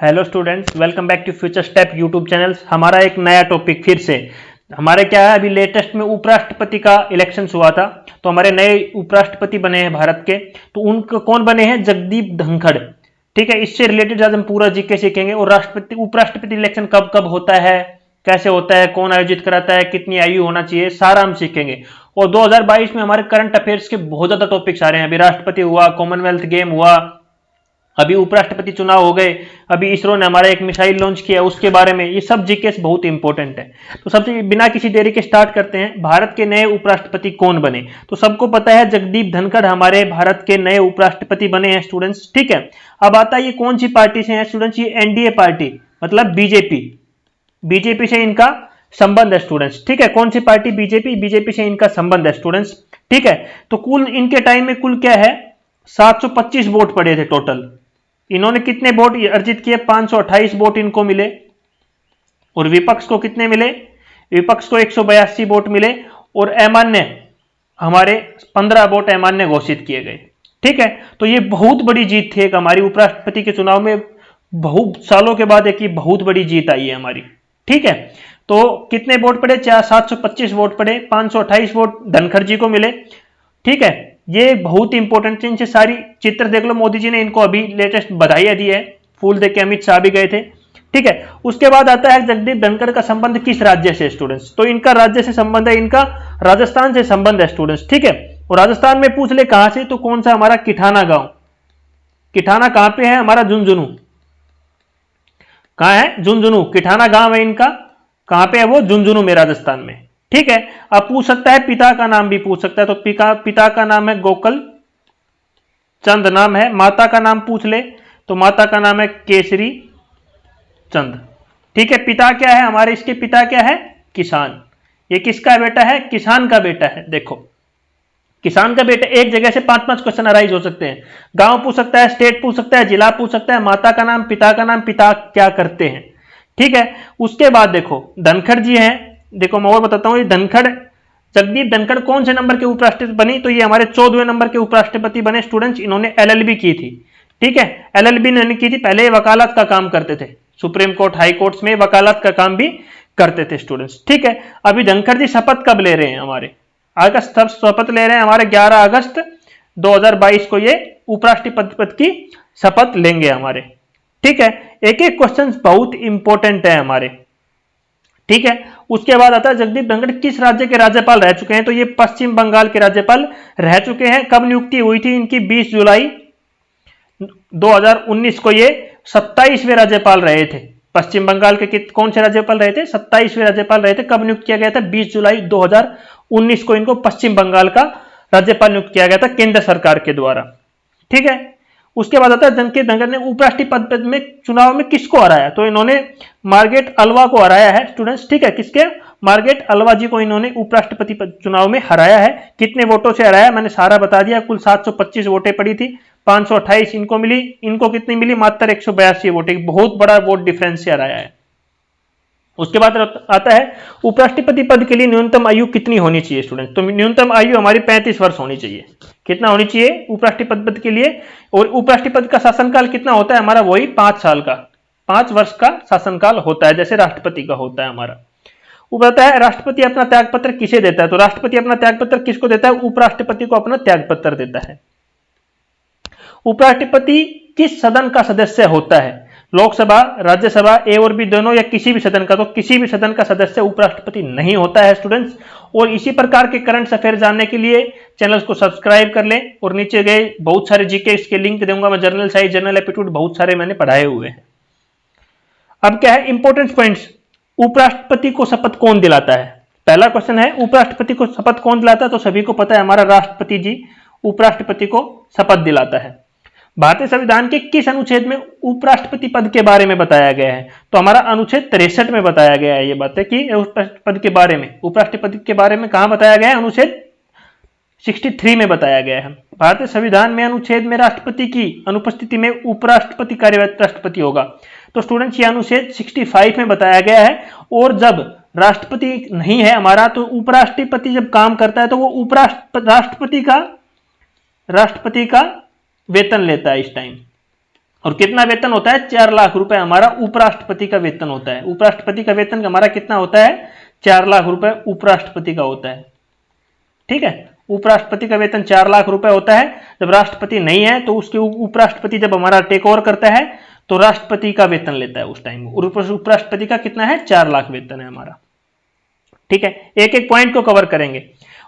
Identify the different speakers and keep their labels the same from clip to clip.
Speaker 1: Hello students, welcome back to future step YouTube channels. हमारा एक नया टॉपिक फिर से हमारे क्या है, अभी लेटेस्ट में उपराष्ट्रपति का इलेक्शन हुआ था, तो हमारे नए उपराष्ट्रपति बने हैं भारत के। तो उनके कौन बने हैं? जगदीप धनखड़। ठीक है, इससे रिलेटेड आज हम पूरा जीके सीखेंगे। और राष्ट्रपति उपराष्ट्रपति इलेक्शन कब कब होता है, कैसे होता है, कौन आयोजित कराता है, कितनी आयु होना चाहिए, सारा हम सीखेंगे। और 2022 में हमारे करंट अफेयर्स के बहुत ज्यादा टॉपिक्स आ रहे हैं। अभी राष्ट्रपति हुआ, कॉमनवेल्थ गेम हुआ, अभी उपराष्ट्रपति चुनाव हो गए, अभी इसरो ने हमारा एक मिसाइल लॉन्च किया उसके बारे में। ये सब जीकेस बहुत इंपॉर्टेंट है। तो सबसे बिना किसी देरी के स्टार्ट करते हैं। भारत के नए उपराष्ट्रपति कौन बने? तो सबको पता है, जगदीप धनखड़ हमारे भारत के नए उपराष्ट्रपति बने हैं स्टूडेंट्स। ठीक है, अब आता है ये कौन सी पार्टी से है स्टूडेंट्स? ये एनडीए पार्टी, मतलब बीजेपी। बीजेपी से इनका संबंध है स्टूडेंट्स। ठीक है, कौन सी पार्टी? बीजेपी। बीजेपी से इनका संबंध है स्टूडेंट्स। ठीक है, तो कुल इनके टाइम में कुल क्या है, 725 वोट पड़े थे टोटल। इन्होंने कितने वोट अर्जित किए? 528 वोट इनको मिले। और विपक्ष को कितने मिले? विपक्ष को 182 वोट मिले। और अमान्य हमारे 15 वोट अमान्य घोषित किए गए। ठीक है, तो ये बहुत बड़ी जीत थी एक हमारी उपराष्ट्रपति के चुनाव में। बहुत सालों के बाद एक बहुत बड़ी जीत आई है हमारी। ठीक है, तो कितने वोट पड़े? 725 वोट पड़े, 528 वोट धनखड़ जी को मिले। ठीक है, ये बहुत इंपॉर्टेंट। इनसे सारी चित्र देख लो। मोदी जी ने इनको अभी लेटेस्ट बधाइयां दी है, फूल देके अमित शाह भी गए थे। ठीक है, उसके बाद आता है जगदीप धनखड़ का संबंध किस राज्य से स्टूडेंट्स? तो इनका राज्य से संबंध है, इनका राजस्थान से संबंध है स्टूडेंट्स। ठीक है, और राजस्थान में पूछ ले कहां से, तो कौन सा? हमारा किठाना गांव। किठाना कहां पे है? हमारा झुंझुनू। कहां है? झुंझुनू। किठाना गांव है इनका। कहां पे है वो? झुंझुनू में, राजस्थान में। ठीक है, अब पूछ सकता है पिता का नाम भी पूछ सकता है। तो पिता का नाम है गोकुल चंद नाम है। माता का नाम पूछ ले तो माता का नाम है केसरी चंद। ठीक है, पिता क्या है हमारे? इसके पिता क्या है? किसान। ये किसका बेटा है? किसान का बेटा है। देखो, किसान का बेटा। एक जगह से 5-5 क्वेश्चन अराइज हो सकते हैं। गांव पूछ सकता है, स्टेट पूछ सकता है, जिला पूछ सकता है, माता का नाम, पिता का नाम, पिता क्या करते हैं। ठीक है, उसके बाद देखो धनखड़ जी हैं। देखो मैं और बताता हूं, ये धनखड़, जगदीप धनखड़ कौन से नंबर के उपराष्ट्रपति बनी? तो ये हमारे 14वें नंबर के उपराष्ट्रपति बने स्टूडेंट्स। इन्होंने एलएलबी की थी। ठीक है, एलएलबी इन्होंने की थी। पहले वकालत का काम करते थे, सुप्रीम कोर्ट, हाई कोर्ट्स में वकालत का काम भी करते थे स्टूडेंट्स। ठीक है, अभी धनखड़ जी शपथ कब ले रहे हैं? हमारे अगस्त शपथ ले रहे हैं। हमारे 11 अगस्त 2022 को ये उपराष्ट्रपति पद की शपथ लेंगे हमारे। ठीक है, एक एक क्वेश्चन बहुत इंपॉर्टेंट है हमारे। ठीक है, उसके बाद आता है जगदीप धनखड़ किस राज्य के राज्यपाल रह चुके हैं? तो ये पश्चिम बंगाल के राज्यपाल रह चुके हैं। कब नियुक्ति हुई थी इनकी? 20 जुलाई 2019 को ये 27वें राज्यपाल रहे थे। पश्चिम बंगाल के कौन से राज्यपाल रहे थे? 27वें राज्यपाल रहे थे। कब नियुक्त किया गया था? 20 जुलाई 2019 को इनको पश्चिम बंगाल का राज्यपाल नियुक्त किया गया था केंद्र सरकार के द्वारा। ठीक है, उसके बाद आता है जगदीप धनखड़ ने उपराष्ट्रपति पद में चुनाव में किसको हराया? तो इन्होंने मार्गरेट अल्वा को हराया है स्टूडेंट्स। ठीक है, किसके? मार्गरेट अल्वा जी को इन्होंने उपराष्ट्रपति चुनाव में हराया है। कितने वोटों से हराया मैंने सारा बता दिया। कुल 725 वोटें पड़ी थी, 528 इनको मिली। इनको कितनी मिली? मात्र 182 वोटें। बहुत बड़ा वोट डिफरेंस से हराया है। उसके बाद आता है उपराष्ट्रपति पद के लिए न्यूनतम आयु कितनी होनी चाहिए स्टूडेंट? तो न्यूनतम आयु हमारी 35 वर्ष होनी चाहिए। कितना होनी चाहिए उपराष्ट्रपति पद के लिए? और उपराष्ट्रपति का शासनकाल कितना होता है हमारा? वही 5 साल का, 5 वर्ष का शासनकाल होता है, जैसे राष्ट्रपति का होता है हमारा। वो कहता है राष्ट्रपति अपना त्यागपत्र किसे देता है? तो राष्ट्रपति अपना त्यागपत्र किसको देता है? उपराष्ट्रपति को अपना त्यागपत्र देता है। उपराष्ट्रपति किस सदन का सदस्य होता है? लोकसभा, राज्यसभा, ए और बी दोनों, या किसी भी सदन का? तो किसी भी सदन का सदस्य उपराष्ट्रपति नहीं होता है स्टूडेंट्स। और इसी प्रकार के करंट अफेयर जानने के लिए चैनल को सब्सक्राइब कर लें। और नीचे गए बहुत सारे जीके इसके लिंक दूंगा मैं, जनरल साइंस, जनरल एप्टीट्यूड, बहुत सारे मैंने पढ़ाए हुए हैं। अब क्या है इंपॉर्टेंट पॉइंट्स? उपराष्ट्रपति को शपथ कौन दिलाता है? पहला क्वेश्चन है उपराष्ट्रपति को शपथ कौन दिलाता है? तो सभी को पता है, हमारा राष्ट्रपति जी उपराष्ट्रपति को शपथ दिलाता है। भारतीय संविधान के किस अनुच्छेद में उपराष्ट्रपति पद के बारे में बताया गया है? तो हमारा अनुच्छेद 63 में बताया गया है ये बातें कि पद के बारे में, उपराष्ट्रपति के बारे में कहां बताया गया है? अनुच्छेद 63 में बताया गया है। भारतीय संविधान में अनुच्छेद में राष्ट्रपति की अनुपस्थिति में उपराष्ट्रपति कार्यवाहक राष्ट्रपति होगा। तो स्टूडेंट्स ये अनुच्छेद 65 में बताया गया है। और जब राष्ट्रपति नहीं है हमारा, तो उपराष्ट्रपति जब काम करता है तो वो राष्ट्रपति का वेतन लेता है इस टाइम। और कितना वेतन होता है? 4 लाख रुपए हमारा उपराष्ट्रपति का वेतन होता है। उपराष्ट्रपति का वेतन हमारा कितना होता है? 4 लाख रुपए उपराष्ट्रपति का होता है। ठीक है, उपराष्ट्रपति का वेतन 4 लाख रुपए होता है। जब राष्ट्रपति नहीं है तो उसके उपराष्ट्रपति जब हमारा टेक ओवर करता है तो राष्ट्रपति का वेतन लेता है उस टाइम। और उपराष्ट्रपति का कितना है? 4 लाख वेतन है हमारा। ठीक है, एक एक पॉइंट को कवर करेंगे।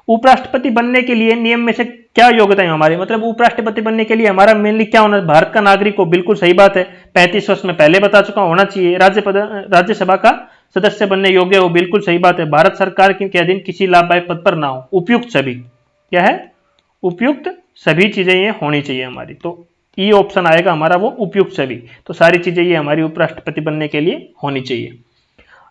Speaker 1: उपराष्ट्रपति बनने के लिए नियम में से क्या योग्यता है हमारी, मतलब उपराष्ट्रपति बनने के लिए हमारा मेनली क्या होना? भारत का नागरिक हो, बिल्कुल सही बात है। 35 वर्ष में पहले बता चुका, होना चाहिए। राज्यसभा का सदस्य बनने योग्य हो, बिल्कुल सही बात है। भारत सरकार के अधीन किसी लाभदायक पद पर ना हो। उपयुक्त सभी, क्या है? उपयुक्त सभी चीजें ये होनी चाहिए हमारी। तो ई ऑप्शन आएगा हमारा, वो उपयुक्त सभी। तो सारी चीजें ये हमारी उपराष्ट्रपति बनने के लिए होनी चाहिए।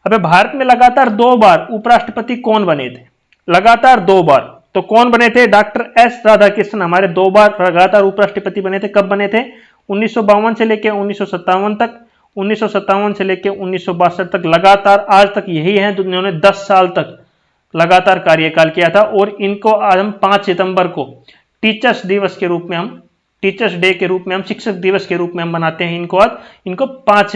Speaker 1: अब भारत में लगातार 2 बार उपराष्ट्रपति कौन बने थे? लगातार 2 बार। तो कौन बने थे? डॉक्टर एस राधाकृष्णन हमारे 2 बार लगातार उपराष्ट्रपति बने थे। कब बने थे? 1952 से लेकर 1957 तक, 1957 से लेकर 1962 तक। लगातार आज तक यही है जिन्होंने 10 साल तक लगातार कार्यकाल किया था। और इनको आज हम 5 सितंबर को टीचर्स दिवस के रूप में, हम टीचर्स डे के रूप में, हम शिक्षक दिवस के रूप में हम मनाते हैं इनको। आज इनको 5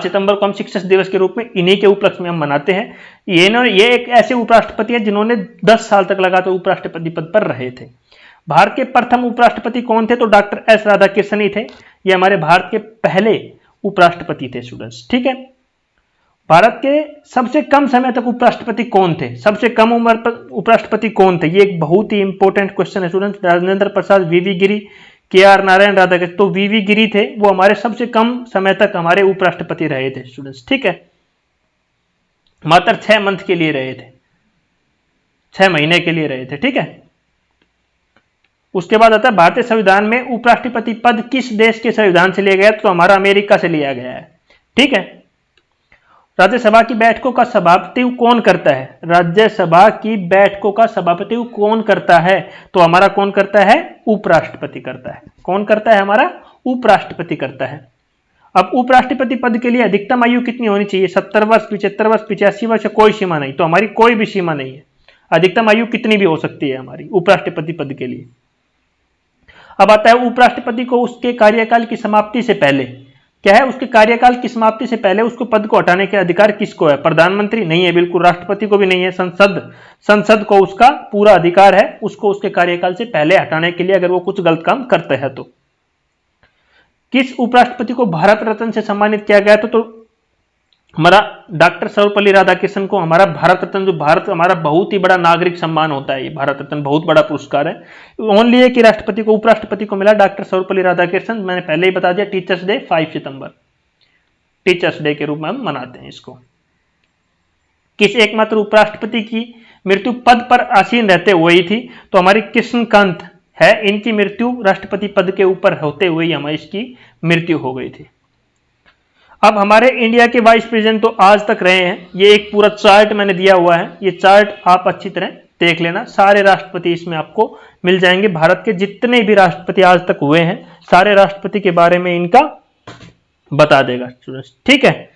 Speaker 1: सितंबर को हम शिक्षक दिवस के रूप में इन्हीं के उपलक्ष्य में हम मनाते हैं। ये एक ऐसे उपराष्ट्रपति हैं जिन्होंने 10 साल तक लगातार उपराष्ट्रपति पद पर रहे थे। भारत के प्रथम उपराष्ट्रपति कौन थे? तो डॉक्टर एस राधाकृष्णन ही थे। ये हमारे भारत के पहले उपराष्ट्रपति थे स्टूडेंट्स। ठीक है, भारत के सबसे कम समय तक उपराष्ट्रपति कौन थे? सबसे कम उम्र पर उपराष्ट्रपति कौन थे? ये एक बहुत ही इंपॉर्टेंट क्वेश्चन है स्टूडेंट्स। राजेंद्र प्रसाद, वीवी गिरी, के.आर. नारायण, राधाकृष्णन। तो वीवी गिरी थे, वो हमारे सबसे कम समय तक हमारे उपराष्ट्रपति रहे थे स्टूडेंट्स। ठीक है, मात्र 6 मंथ के लिए रहे थे, 6 महीने के लिए रहे थे। ठीक है, उसके बाद आता है भारतीय संविधान में उपराष्ट्रपति पद किस देश के संविधान से लिया गया? तो हमारा अमेरिका से लिया गया है। ठीक है, राज्यसभा की बैठकों का सभापति कौन करता है? राज्यसभा की बैठकों का सभापति कौन करता है? तो हमारा कौन करता है? उपराष्ट्रपति करता है। कौन करता है? हमारा उपराष्ट्रपति करता है। अब उपराष्ट्रपति पद के लिए अधिकतम आयु कितनी होनी चाहिए? 70 वर्ष, 75 वर्ष, 85 वर्ष, कोई सीमा नहीं। तो हमारी कोई भी सीमा नहीं है, अधिकतम आयु कितनी भी हो सकती है हमारी उपराष्ट्रपति पद के लिए। अब आता है उपराष्ट्रपति को उसके कार्यकाल की समाप्ति से पहले, क्या है? उसके कार्यकाल की समाप्ति से पहले उसको पद को हटाने के अधिकार किसको है? प्रधानमंत्री नहीं है, बिल्कुल। राष्ट्रपति को भी नहीं है। संसद को उसका पूरा अधिकार है उसको उसके कार्यकाल से पहले हटाने के लिए, अगर वो कुछ गलत काम करते हैं तो। किस उपराष्ट्रपति को भारत रत्न से सम्मानित किया गया? तो हमारा डॉक्टर सर्वपल्ली राधाकृष्णन को हमारा भारत रत्न, जो भारत हमारा बहुत ही बड़ा नागरिक सम्मान होता है, ये भारत रत्न बहुत बड़ा पुरस्कार है। ओनली एक ही राष्ट्रपति को, उपराष्ट्रपति को मिला, डॉक्टर सर्वपल्ली राधाकृष्णन। मैंने पहले ही बता दिया, टीचर्स डे 5 सितंबर टीचर्स डे के रूप में हम मनाते हैं इसको। किस एकमात्र उपराष्ट्रपति की मृत्यु पद पर आसीन रहते हुए ही थी? तो हमारी कृष्णकांत है, इनकी मृत्यु राष्ट्रपति पद के ऊपर होते हुए ही हमारी इसकी मृत्यु हो गई थी। अब हमारे इंडिया के वाइस प्रेसिडेंट तो आज तक रहे हैं। ये एक पूरा चार्ट मैंने दिया हुआ है, ये चार्ट आप अच्छी तरह देख लेना। सारे राष्ट्रपति इसमें आपको मिल जाएंगे। भारत के जितने भी राष्ट्रपति आज तक हुए हैं, सारे राष्ट्रपति के बारे में इनका बता देगा स्टूडेंट्स। ठीक है,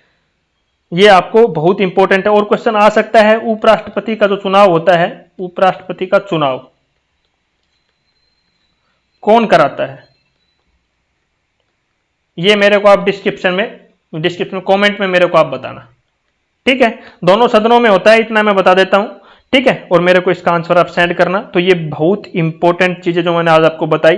Speaker 1: ये आपको बहुत इंपॉर्टेंट है। और क्वेश्चन आ सकता है, उपराष्ट्रपति का जो चुनाव होता है, उपराष्ट्रपति का चुनाव कौन कराता है? ये मेरे को आप डिस्क्रिप्शन में कमेंट में मेरे को आप बताना। ठीक है, दोनों सदनों में होता है, इतना मैं बता देता हूं। ठीक है, और मेरे को इसका आंसर आप सेंड करना। तो ये बहुत इंपॉर्टेंट चीजें जो मैंने आज आपको बताई।